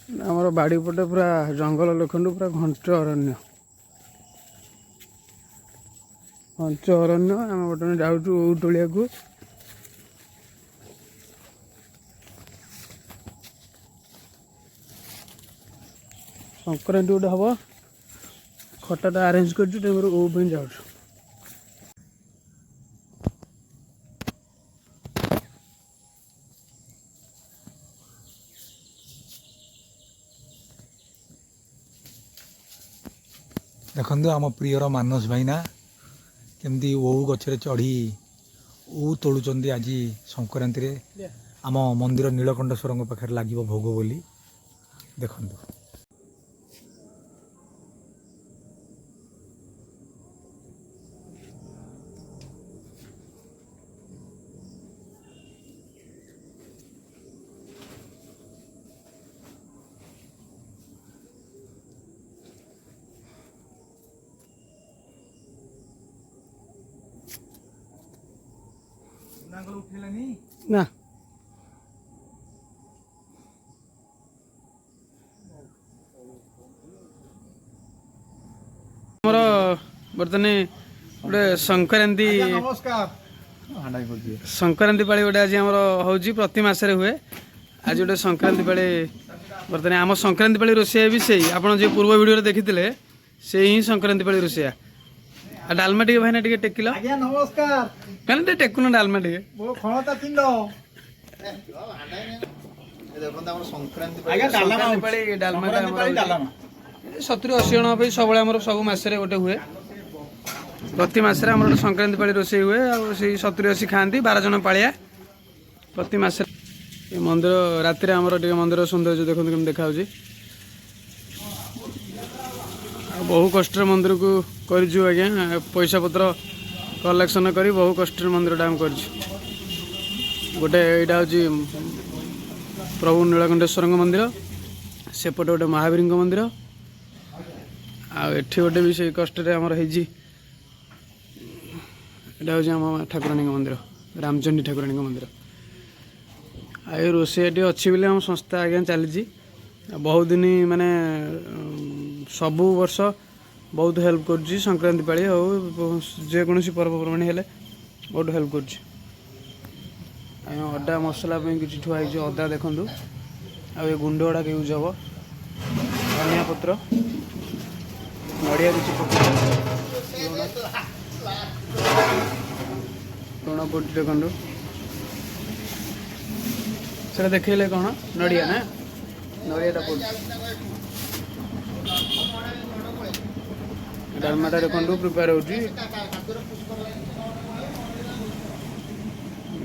आमर बाड़ी पटे पूरा जंगल लोखंड पूरा घंट अरण्य आम बर्तमान जाऊँ ओउ तोलिया को संक्रांति गोटे हम खटाटा आरेंज कर जाऊँ देखु आम प्रियर मानस भाईना केमती ओऊ गचरे चढ़ी ओऊ तोलुंट आज संक्रांति रे आम मंदिर नीलकंठेश्वर पाखे लगे भोग बोली देखु ना बर्तमान गोटे संक्रांति संक्रांति पाली गोटे आज हूँ प्रति मसरे हुए आज गोटे संक्रांति पाली बर्तमान आम संक्रांति पाली रोषेया भी से आप जो पूर्व वीडियो देखी से ही संक्रांति पाली रोषेया आ डालमा टे भाईना टे टेकिल आज्ञा नमस्कार कहना टेकुन डालमा टे वो खणता तिंड आज्ञा संक्रांति पाली डालमा 70-80 जन सब सब मसरे गोटे हुए प्रति मसरे आम संक्रांति पाली रोषे हुए से 70-80 खाती 12 जन पालिया प्रति मसरे मंदिर राति आमर मंदिर सौंदर्य देखो कमी देखा बहु कष्ट मंदिर को करूँ आज्ञा पैसा पत्र कलेक्शन कर बहु कष्ट मंदिर आम कर गोटे यहाँ हूँ प्रभु नीलकंठेश्वर मंदिर सेपटे गोटे महावीर मंदिर आठी गोटे भी से कष्ट आमर यहाँ हूँ आम ठाकुराणी मंदिर रामचंडी ठाकुराणी मंदिर आ रोषेयाटी अच्छी बोले आम संस्था आज्ञा चली बहुत दिन माने सबु वर्ष बहुत हेल्प कर संक्रांति पाली हो जेकोसी पर्वपर्वाणी हेले बहुत हेल्प कर अदा मसला कि ठुआई अदा देखूँ आ गुंड गुड़ा यूज हम धनिया पत्र नड़िया किसी लुण पड़े देखु से देखले कौन नड़िया ना नड़ियाटा पड़ डालमाटा देखो प्रिपेयर हो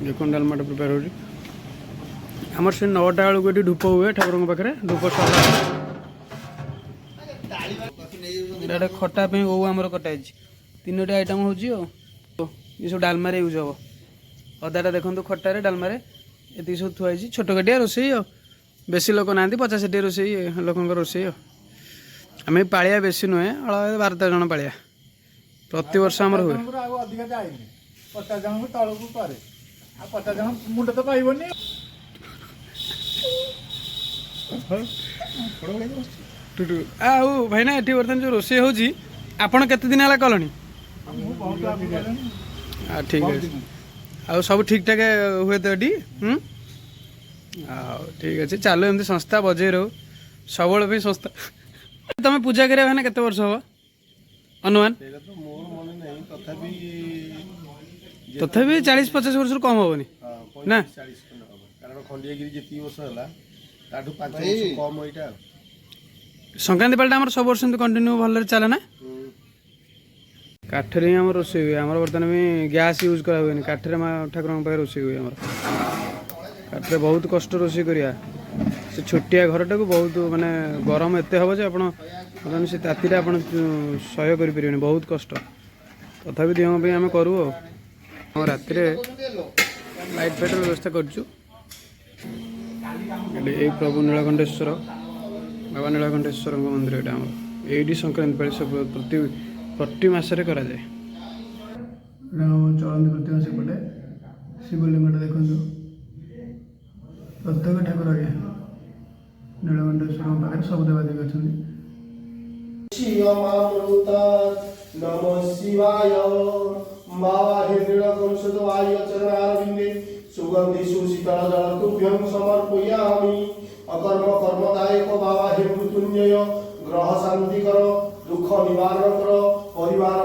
देखो डालमाटा प्रिपेयर हो आमर से 9टा बेलू धूप हुए ठाकुर पाखे धूप सर खटा ओ आमर कटाई 3टा आइटम हो ये सब डालमारे यूज हम अदाटा देखो खटारे डालमारे ये सब थुआई छोट काटिया रोषे बेसी लोक ना 50-60 रोषे लोक रोषे आम पालिया बेसी नुहे 12 जन पालिया प्रति वर्ष आमर हुए 50 जन तल को करे 50 जन मुंड तो पाइबनी आउ भाईना ये बर्तमान जो रोषे होची आपण केते दिन हला कलनी ठीक है आ सब ठीक ठाक हुए तो ये ठीक अच्छे चलो एमती संस्था बजे रो सब संस्था तुम पूजा करिया भाईना केते वर्ष हम अनुमान तथापि 40-50 वर्ष कम हेनी ना संक्रांति पालटा आम सब वर्ष कंटिन्यू भल चले ना काठरे ही आम रोषे हुए आम बर्तमान भी गैस यूज करा हुए काठरे ठाकुर पाखे रोषे हुए आम काठरे बहुत कष्ट रोषे करिया से छोटिया घरटा को बहुत माने गरम एते हम जे आपण बर्तमान से तातीटा आपण सहय करि परिबनी बहुत कष्ट तथापि दिह पे आम करूँ और राति लाइट फाइटर व्यवस्था करूँ प्रभु नीलकंठेश्वर बाबा नीलकंठेश्वर मंदिर यहाँ आम ये संक्रांति पाली सब प्रति मसरे करा जाए चलती प्रतिमा सेपटे शिवलिंगटा देखो प्रत्येक ठाकुर आगे ନୀଳକଣ୍ଠେଶ୍ୱରଙ୍କ ପାଖରେ ସବୁ ଦେବାଦେବୀ ଅଛନ୍ତି। नम शिवाय बाबा हे नीलकंठेश्वर चरणारविंदे सुगंधि सुशीतल जल तुभ्यं समर्पयामि अकर्म कर्मदायक बाबा हे मृत्युंजय ग्रह शांति कर दुख निवारण कर परिवार